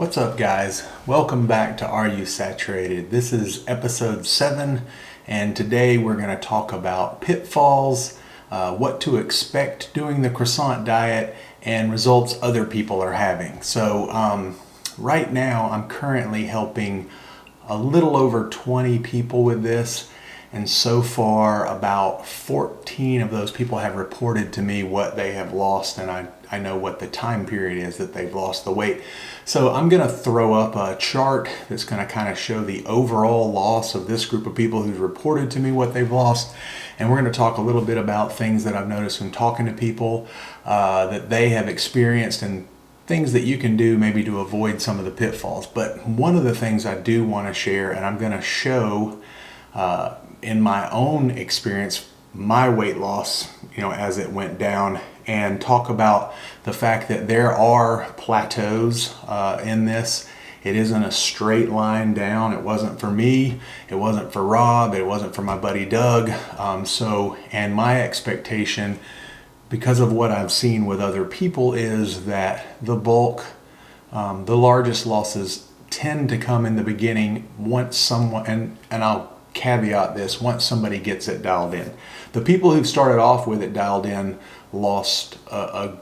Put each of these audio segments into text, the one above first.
What's up, guys? Welcome back to Are You Saturated? This is episode 7, and today we're going to talk about pitfalls, what to expect doing the croissant diet, and results other people are having. So right now I'm currently helping a little over 20 people with this, and so far about 14 of those people have reported to me what they have lost, and I know what the time period is that they've lost the weight. So I'm going to throw up a chart that's going to kind of show the overall loss of this group of people who've reported to me what they've lost. And we're going to talk a little bit about things that I've noticed when talking to people that they have experienced and things that you can do maybe to avoid some of the pitfalls. But one of the things I do want to share, and I'm going to show in my own experience, my weight loss, as it went down, and talk about the fact that there are plateaus in this. It isn't a straight line down. It wasn't for me. It wasn't for Rob. It wasn't for my buddy Doug. And my expectation, because of what I've seen with other people, is that the bulk, the largest losses tend to come in the beginning once someone, and I'll caveat this, once somebody gets it dialed in. The people who started off with it dialed in lost a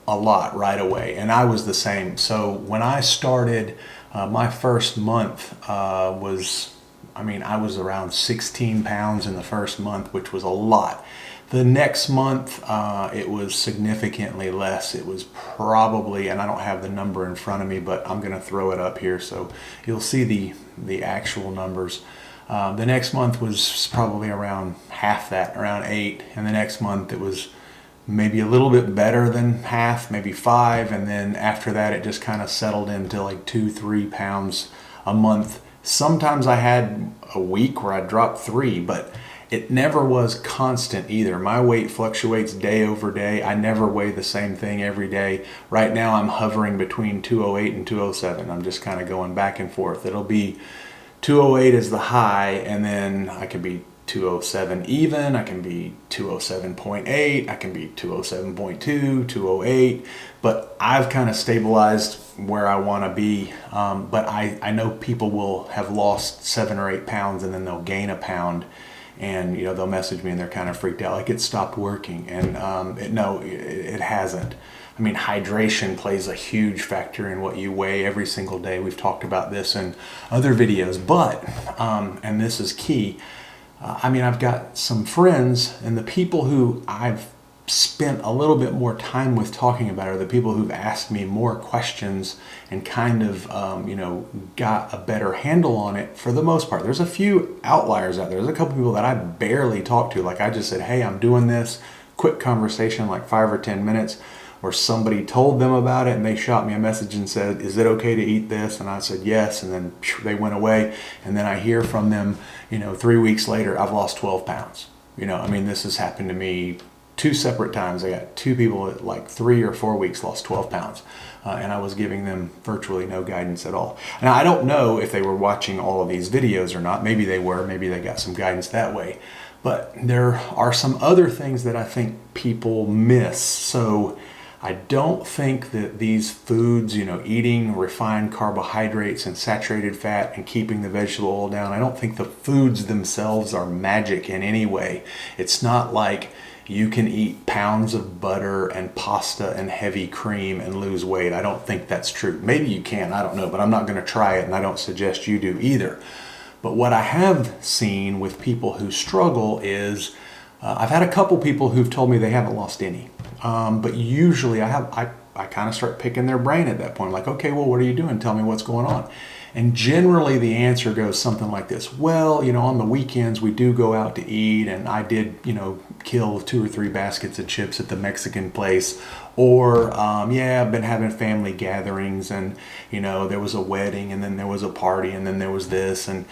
lot right away, and I was the same. So when I started, my first month I was around 16 pounds in the first month, which was a lot. The next month it was significantly less. It was probably, and I don't have the number in front of me, but I'm going to throw it up here so you'll see the actual numbers. The next month was probably around half that, around 8, and the next month it was maybe a little bit better than half, maybe 5, and then after that it just kind of settled into like 2-3 pounds a month. Sometimes I had a week where I dropped 3, but it never was constant either. My weight fluctuates day over day. I never weigh the same thing every day. Right now I'm hovering between 208 and 207. I'm just kind of going back and forth. It'll be 208 is the high, and then I could be 207 even, I can be 207.8, I can be 207.2, 208, but I've kind of stabilized where I want to be. But I know people will have lost 7 or 8 pounds and then they'll gain a pound, and they'll message me and they're kind of freaked out, like it stopped working. And it hasn't. I mean, hydration plays a huge factor in what you weigh every single day. We've talked about this in other videos, but, and this is key, I've got some friends, and the people who I've spent a little bit more time with talking about it are the people who've asked me more questions and kind of, got a better handle on it for the most part. There's a few outliers out there. There's a couple people that I barely talked to. Like I just said, hey, I'm doing this, quick conversation, like 5 or 10 minutes. Or somebody told them about it and they shot me a message and said, is it okay to eat this? And I said yes, and then they went away, and then I hear from them 3 weeks later, I've lost 12 pounds. This has happened to me 2 separate times. I got 2 people that like 3 or 4 weeks lost 12 pounds, and I was giving them virtually no guidance at all. Now I don't know if they were watching all of these videos or not. Maybe they were, maybe they got some guidance that way. But there are some other things that I think people miss. So I don't think that these foods, eating refined carbohydrates and saturated fat and keeping the vegetable oil down, I don't think the foods themselves are magic in any way. It's not like you can eat pounds of butter and pasta and heavy cream and lose weight. I don't think that's true. Maybe you can, I don't know, but I'm not going to try it, and I don't suggest you do either. But what I have seen with people who struggle is, I've had a couple people who've told me they haven't lost any. But usually I kind of start picking their brain at that point. I'm like, okay, well, what are you doing? Tell me what's going on. And generally the answer goes something like this. Well, on the weekends we do go out to eat, and I did, kill 2 or 3 baskets of chips at the Mexican place. Or, I've been having family gatherings, and, there was a wedding, and then there was a party, and then there was this, and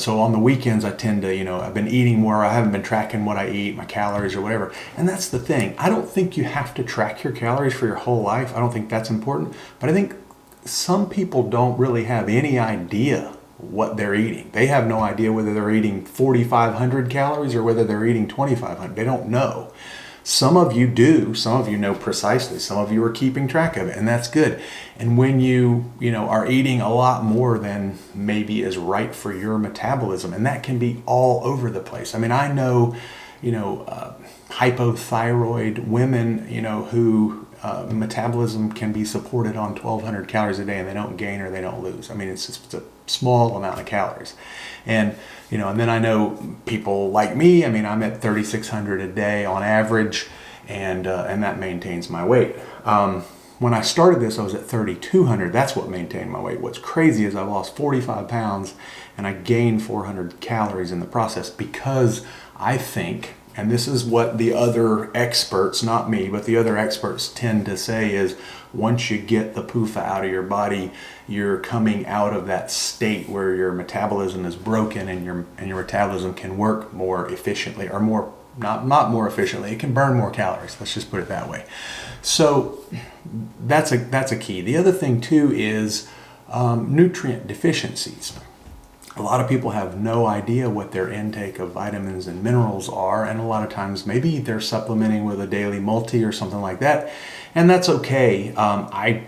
so on the weekends I tend to, I've been eating more. I haven't been tracking what I eat, my calories or whatever. And that's the thing. I don't think you have to track your calories for your whole life. I don't think that's important. But I think some people don't really have any idea what they're eating. They have no idea whether they're eating 4,500 calories or whether they're eating 2,500. They don't know. Some of you do, some of you know precisely, some of you are keeping track of it, and that's good. And when you are eating a lot more than maybe is right for your metabolism, and that can be all over the place. I mean, I know, hypothyroid women, who metabolism can be supported on 1,200 calories a day, and they don't gain or they don't lose. I mean, it's just a small amount of calories. And and then I know people like me. I mean, I'm at 3,600 a day on average, and that maintains my weight. When I started this, I was at 3,200. That's what maintained my weight. What's crazy is I lost 45 pounds and I gained 400 calories in the process, because I think, and this is what the other experts, not me, but the other experts tend to say, is once you get the PUFA out of your body, you're coming out of that state where your metabolism is broken, and your metabolism can work more efficiently, or more, not more efficiently. It can burn more calories. Let's just put it that way. So that's a key. The other thing too is nutrient deficiencies. A lot of people have no idea what their intake of vitamins and minerals are, and a lot of times maybe they're supplementing with a daily multi or something like that, and that's okay. I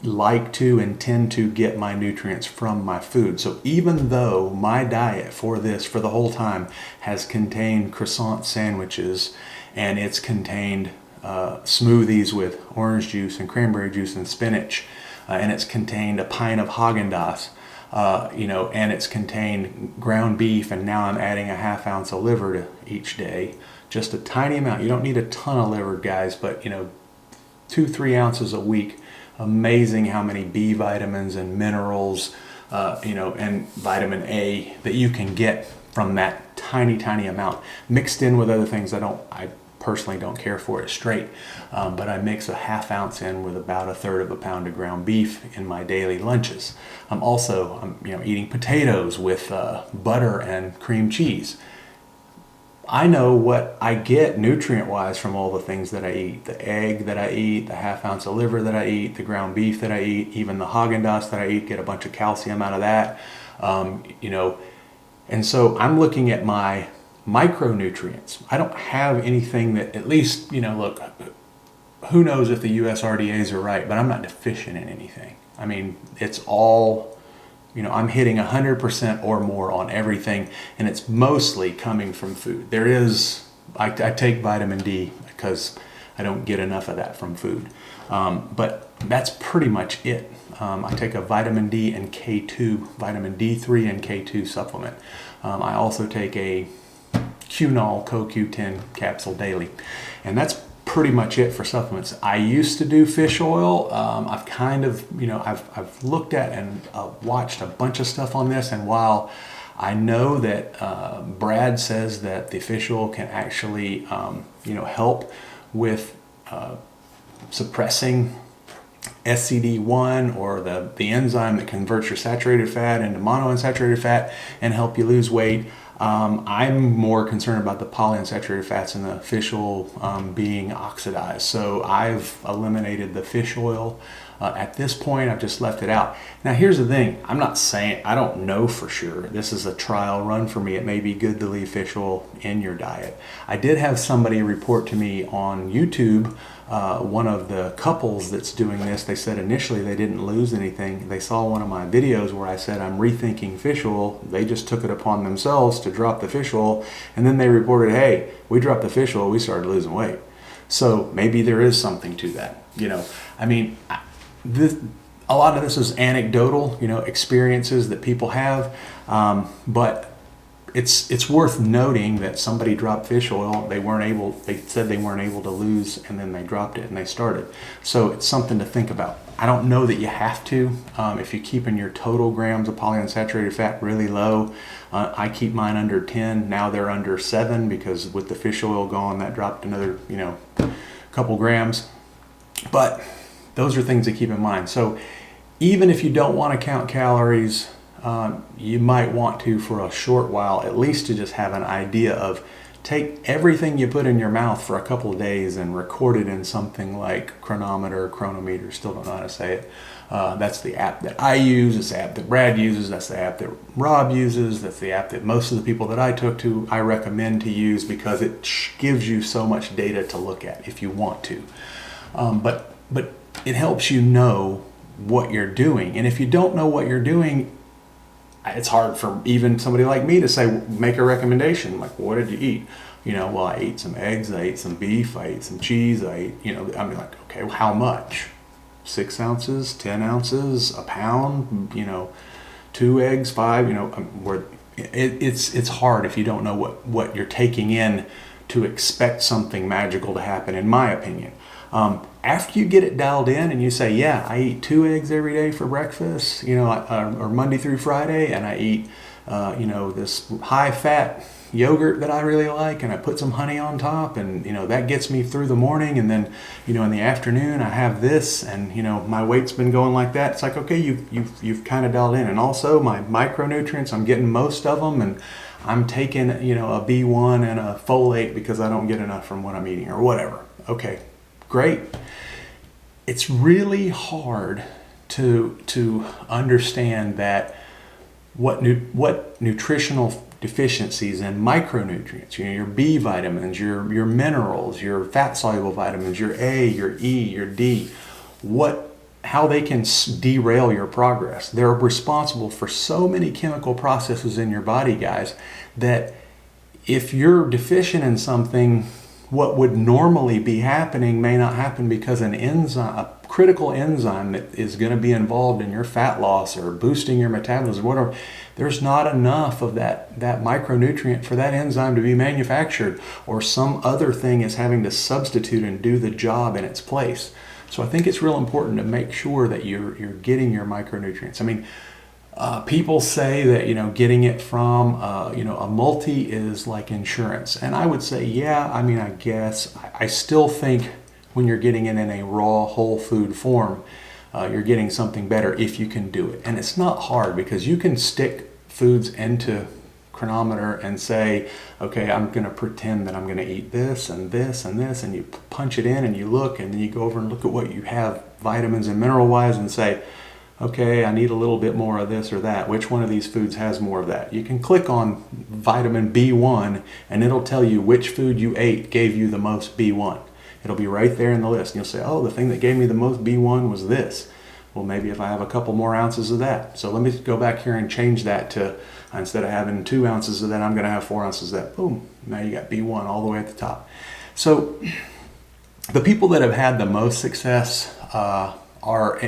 like to and tend to get my nutrients from my food. So even though my diet for the whole time has contained croissant sandwiches, and it's contained smoothies with orange juice and cranberry juice and spinach, and it's contained a pint of Haagen-Dazs, and it's contained ground beef, and now I'm adding a ½ ounce of liver to each day, just a tiny amount. You don't need a ton of liver, guys, but 2-3 ounces a week. Amazing how many B vitamins and minerals, and vitamin A that you can get from that tiny amount, mixed in with other things I personally don't care for it straight, but I mix a ½ ounce in with about 1/3 of a pound of ground beef in my daily lunches. I'm also eating potatoes with butter and cream cheese. I know what I get nutrient-wise from all the things that I eat. The egg that I eat, the ½ ounce of liver that I eat, the ground beef that I eat, even the Haagen-Dazs that I eat, get a bunch of calcium out of that. And so I'm looking at my micronutrients. I don't have anything that, at least, look, who knows if the USRDAs are right, but I'm not deficient in anything. I mean, it's all, I'm hitting 100% or more on everything, and it's mostly coming from food. There is, I take vitamin D because I don't get enough of that from food. But that's pretty much it. I take a vitamin D and K2, vitamin D3 and K2 supplement. I also take a Qnol CoQ10 capsule daily, and that's pretty much it for supplements. I used to do fish oil. I've kind of, I've looked at and watched a bunch of stuff on this, and while I know that Brad says that the fish oil can actually, help with suppressing SCD1, or the enzyme that converts your saturated fat into monounsaturated fat and help you lose weight. I'm more concerned about the polyunsaturated fats in the fish oil being oxidized. So I've eliminated the fish oil. At this point, I've just left it out. Now, here's the thing. I'm not saying, I don't know for sure. This is a trial run for me. It may be good to leave fish oil in your diet. I did have somebody report to me on YouTube, one of the couples that's doing this. They said initially they didn't lose anything. They saw one of my videos where I said I'm rethinking fish oil. They just took it upon themselves to drop the fish oil, and then they reported, hey, we dropped the fish oil, we started losing weight. So maybe there is something to that. I mean, a lot of this is anecdotal, experiences that people have, but it's worth noting that somebody dropped fish oil. They said they weren't able to lose, and then they dropped it and they started. So it's something to think about. I don't know that you have to. If you're keeping your total grams of polyunsaturated fat really low, I keep mine under 10. Now they're under 7 because with the fish oil gone, that dropped another, couple grams. But those are things to keep in mind. So even if you don't want to count calories, you might want to for a short while, at least to just have an idea of take everything you put in your mouth for a couple of days and record it in something like chronometer, chronometer, still don't know how to say it. That's the app that I use. It's the app that Brad uses. That's the app that Rob uses. That's the app that most of the people that I took to, I recommend to use, because it gives you so much data to look at if you want to. But it helps you know what you're doing. And if you don't know what you're doing, it's hard for even somebody like me to say, make a recommendation. Like, what did you eat? Well, I ate some eggs, I ate some beef, I ate some cheese, I ate, I'm like, okay, well, how much? 6 ounces, 10 ounces, a pound, 2 eggs, 5, it's hard if you don't know what you're taking in to expect something magical to happen, in my opinion. After you get it dialed in and you say, yeah, I eat 2 eggs every day for breakfast, or Monday through Friday, and I eat, this high fat yogurt that I really like, and I put some honey on top, and that gets me through the morning, and then in the afternoon I have this, and my weight's been going like that. It's like, okay, you've kind of dialed in. And also my micronutrients, I'm getting most of them, and I'm taking a B1 and a folate because I don't get enough from what I'm eating or whatever. Okay, great. It's really hard to understand that what nutritional deficiencies and micronutrients, your B vitamins, your minerals, your fat soluble vitamins, your A, your E, your D, how they can derail your progress. They're responsible for so many chemical processes in your body, guys, that if you're deficient in something, what would normally be happening may not happen because an enzyme, a critical enzyme that is going to be involved in your fat loss or boosting your metabolism, whatever, there's not enough of that micronutrient for that enzyme to be manufactured, or some other thing is having to substitute and do the job in its place. So I think it's real important to make sure that you're getting your micronutrients. I mean, people say that getting it from a multi is like insurance, and I would say, yeah, I mean, I guess I still think when you're getting it in a raw whole food form, you're getting something better if you can do it. And it's not hard, because you can stick foods into chronometer and say, okay, I'm going to pretend that I'm going to eat this and this and this, and you punch it in and you look, and then you go over and look at what you have vitamins and mineral wise and say, okay, I need a little bit more of this or that. Which one of these foods has more of that? You can click on vitamin B1 and it'll tell you which food you ate gave you the most B1. It'll be right there in the list. And you'll say, oh, the thing that gave me the most B1 was this. Well, maybe if I have a couple more ounces of that. So let me go back here and change that to, instead of having 2 ounces of that, I'm going to have 4 ounces of that. Boom. Now you got B1 all the way at the top. So the people that have had the most success are,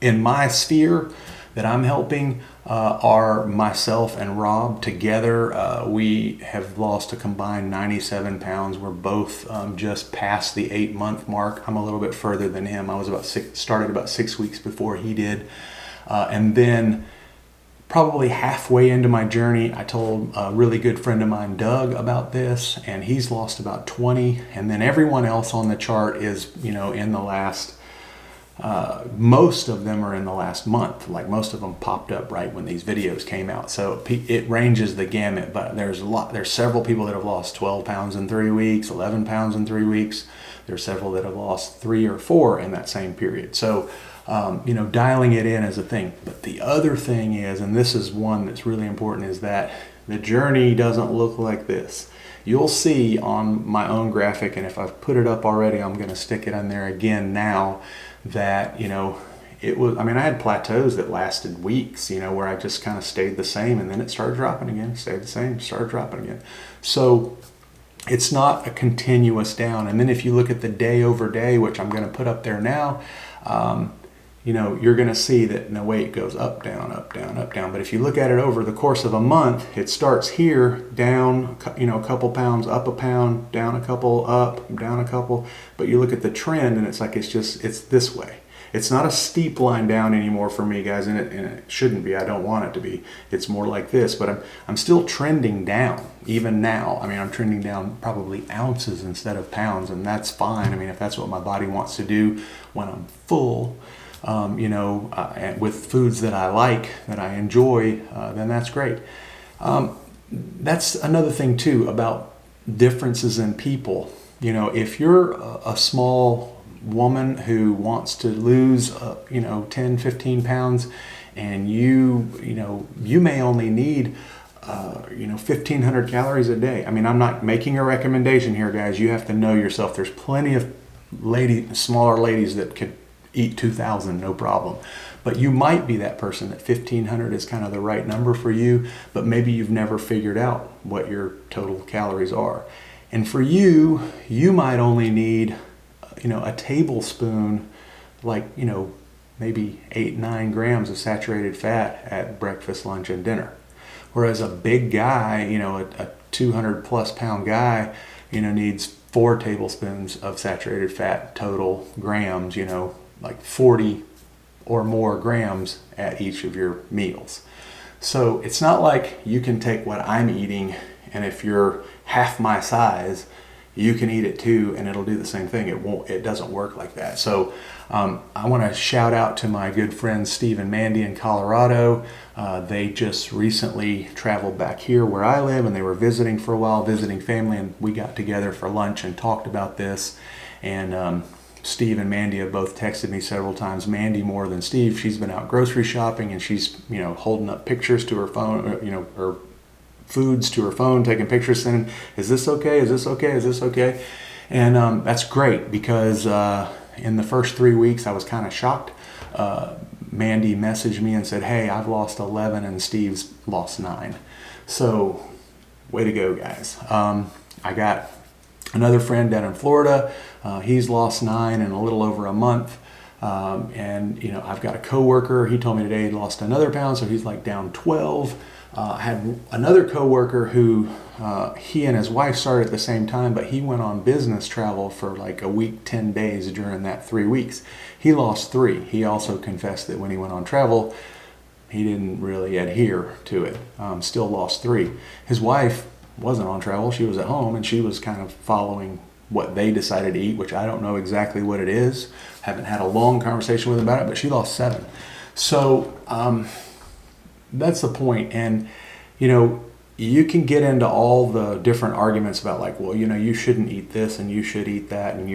in my sphere that I'm helping, are myself and Rob together. We have lost a combined 97 pounds. We're both just past the 8-month mark. I'm a little bit further than him. I was started about 6 weeks before he did. And then probably halfway into my journey, I told a really good friend of mine, Doug, about this, and he's lost about 20. And then everyone else on the chart is, in the last, most of them are in the last month. Like, most of them popped up right when these videos came out. So it ranges the gamut, but there's several people that have lost 12 pounds in 3 weeks, 11 pounds in 3 weeks. There's several that have lost 3 or 4 in that same period. So, dialing it in is a thing. But the other thing is, and this is one that's really important, is that the journey doesn't look like this. You'll see on my own graphic, and if I've put it up already, I'm going to stick it on there again now, that, it was, I had plateaus that lasted weeks, where I just kind of stayed the same, and then it started dropping again, stayed the same, started dropping again. So it's not a continuous down. And then if you look at the day over day, which I'm going to put up there now, you're going to see that the weight goes up, down, up, down, up, down. But if you look at it over the course of a month, it starts here, down, a couple pounds, up a pound, down a couple, up, down a couple. But you look at the trend, and it's like it's this way. It's not a steep line down anymore for me, guys, and it shouldn't be. I don't want it to be. It's more like this, but I'm still trending down, even now. I'm trending down probably ounces instead of pounds, and that's fine. If that's what my body wants to do when I'm full, with foods that I like, that I enjoy, then that's great. That's another thing too about differences in people. You know, if you're a small woman who wants to lose, 10, 15 pounds, and you may only need 1,500 calories a day. I mean, I'm not making a recommendation here, guys. You have to know yourself. There's plenty of smaller ladies that could eat 2,000, no problem. But you might be that person that 1,500 is kind of the right number for you, but maybe you've never figured out what your total calories are. And for you, you might only need, a tablespoon, maybe 8-9 grams of saturated fat at breakfast, lunch, and dinner. Whereas a big guy, a 200 plus pound guy, needs 4 tablespoons of saturated fat total grams, 40 or more grams at each of your meals. So it's not like you can take what I'm eating, and if you're half my size, you can eat it too, and it'll do the same thing. It doesn't work like that. So I want to shout out to my good friends Steve and Mandy in Colorado. They just recently traveled back here where I live, and they were visiting for a while, visiting family, and we got together for lunch and talked about this. And Steve and Mandy have both texted me several times. Mandy more than Steve. She's been out grocery shopping, and she's holding up pictures to her phone, her foods to her phone, taking pictures, saying, "Is this okay? Is this okay? Is this okay?" And that's great, because in the first 3 weeks I was kind of shocked. Mandy messaged me and said, "Hey, I've lost 11 and Steve's lost 9." So way to go, guys. I got another friend down in Florida. He's lost 9 in a little over a month. And I've got a coworker. He told me today he lost another pound, so he's down 12. I had another coworker who he and his wife started at the same time, but he went on business travel for a week, 10 days during that 3 weeks. He lost 3. He also confessed that when he went on travel, he didn't really adhere to it. Still lost 3. His wife wasn't on travel. She was at home, and she was kind of following what they decided to eat, which I don't know exactly what it is. Haven't had a long conversation with them about it, but she lost 7. So that's the point. And you can get into all the different arguments about you shouldn't eat this and you should eat that, and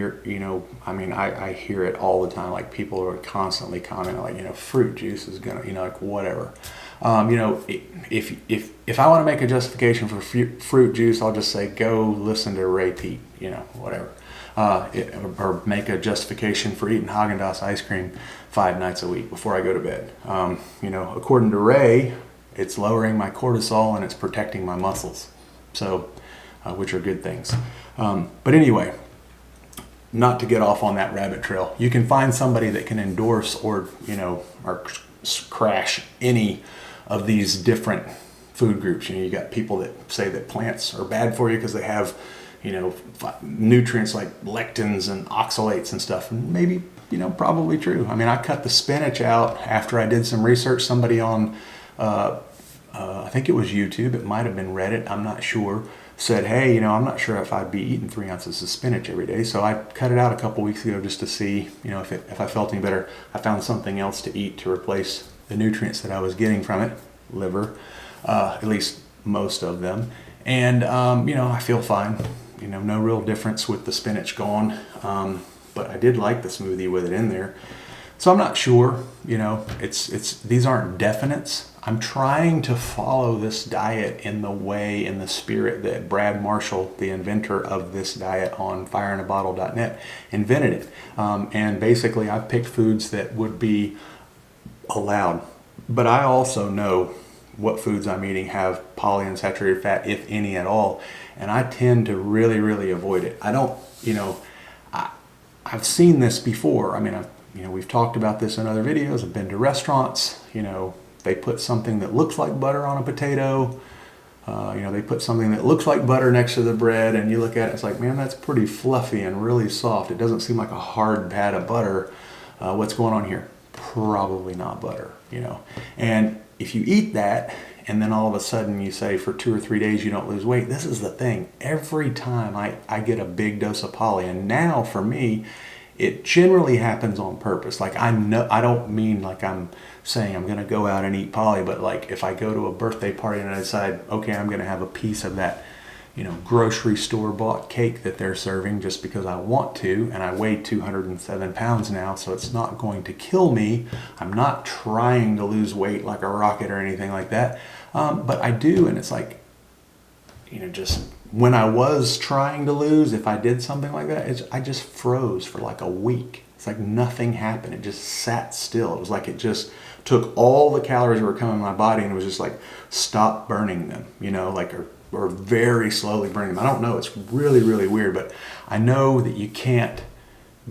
I hear it all the time. People are constantly commenting fruit juice is gonna whatever. If I want to make a justification for fruit juice, I'll just say go listen to Ray Pete, whatever. Or make a justification for eating Haagen-Dazs ice cream 5 nights a week before I go to bed. According to Ray, it's lowering my cortisol and it's protecting my muscles, so which are good things. But anyway, not to get off on that rabbit trail, you can find somebody that can endorse or crash any of these different food groups. You got people that say that plants are bad for you because they have nutrients like lectins and oxalates and stuff. And maybe probably true. I cut the spinach out after I did some research. Somebody on I think it was YouTube, it might have been Reddit, I'm not sure, said, "Hey, I'm not sure if I'd be eating 3 ounces of spinach every day." So I cut it out a couple weeks ago just to see, if I felt any better. I found something else to eat to replace the nutrients that I was getting from it, liver, at least most of them. And, I feel fine. No real difference with the spinach gone. But I did like the smoothie with it in there. So I'm not sure, these aren't definites. I'm trying to follow this diet in the spirit that Brad Marshall, the inventor of this diet on fireinaBottle.net, invented it. And basically I picked foods that would be allowed. But I also know what foods I'm eating have polyunsaturated fat, if any at all. And I tend to really, really avoid it. I don't, I've seen this before. We've talked about this in other videos. I've been to restaurants, they put something that looks like butter on a potato. They put something that looks like butter next to the bread, and you look at it, it's man, that's pretty fluffy and really soft. It doesn't seem like a hard pad of butter. What's going on here? Probably not butter, And if you eat that, and then all of a sudden you say for 2 or 3 days you don't lose weight, this is the thing. Every time I get a big dose of poly, and now for me, it generally happens on purpose. I know, I don't mean I'm saying I'm going to go out and eat poly, but if I go to a birthday party and I decide, okay, I'm going to have a piece of that grocery store bought cake that they're serving just because I want to, and I weigh 207 pounds now, so it's not going to kill me. I'm not trying to lose weight like a rocket or anything like that, but I do, and it's like, just when I was trying to lose, if I did something like that, I just froze for like a week. It's like nothing happened. It just sat still. It was like it just took all the calories that were coming in my body and it was just like, stop burning them, or very slowly burning them. I don't know. It's really, really weird, but I know that you can't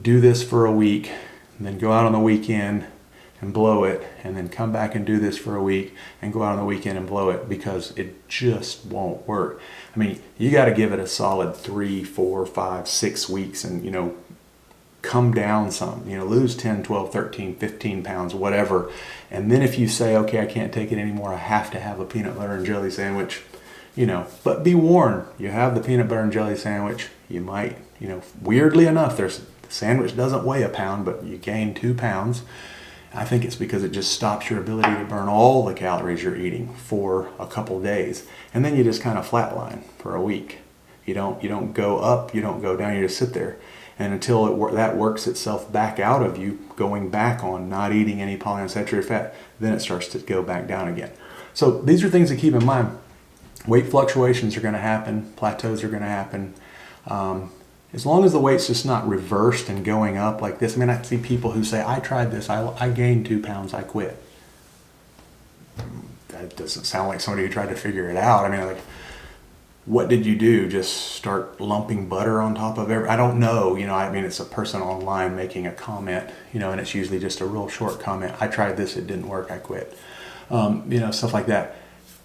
do this for a week and then go out on the weekend and blow it, and then come back and do this for a week and go out on the weekend and blow it, because it just won't work. I mean, you got to give it a solid 3, 4, 5, 6 weeks and, come down some, lose 10, 12, 13, 15 pounds, whatever. And then if you say, okay, I can't take it anymore, I have to have a peanut butter and jelly sandwich, but be warned, you have the peanut butter and jelly sandwich, you might, weirdly enough, the sandwich doesn't weigh a pound, but you gain 2 pounds. I think it's because it just stops your ability to burn all the calories you're eating for a couple days. And then you just kind of flatline for a week. You don't go up, you don't go down, you just sit there. And until that works itself back out of you, going back on not eating any polyunsaturated fat, then it starts to go back down again. So these are things to keep in mind. Weight fluctuations are going to happen, plateaus are going to happen. As long as the weight's just not reversed and going up like this. I mean, I see people who say, I tried this, I gained 2 pounds, I quit. That doesn't sound like somebody who tried to figure it out. I mean, like, what did you do? Just start lumping butter on top of I don't know. I mean, it's a person online making a comment, and it's usually just a real short comment. I tried this, it didn't work, I quit. Stuff like that.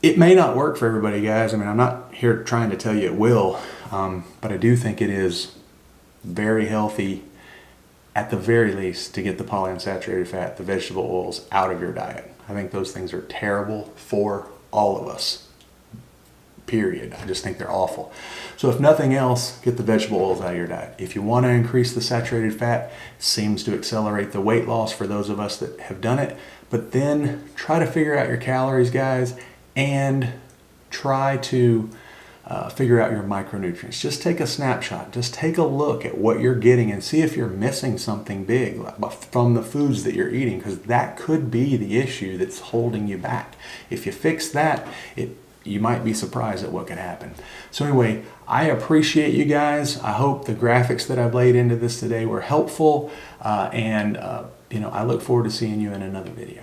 It may not work for everybody, guys. I mean, I'm not here trying to tell you it will, but I do think it is very healthy, at the very least, to get the polyunsaturated fat, the vegetable oils out of your diet. I think those things are terrible for all of us, period. I just think they're awful. So if nothing else, get the vegetable oils out of your diet. If you want to increase the saturated fat, it seems to accelerate the weight loss for those of us that have done it. But then try to figure out your calories, guys, and try to figure out your micronutrients. Just take a snapshot. Just take a look at what you're getting and see if you're missing something big from the foods that you're eating, because that could be the issue that's holding you back. If you fix that, you might be surprised at what could happen. So anyway, I appreciate you guys. I hope the graphics that I've laid into this today were helpful, and I look forward to seeing you in another video.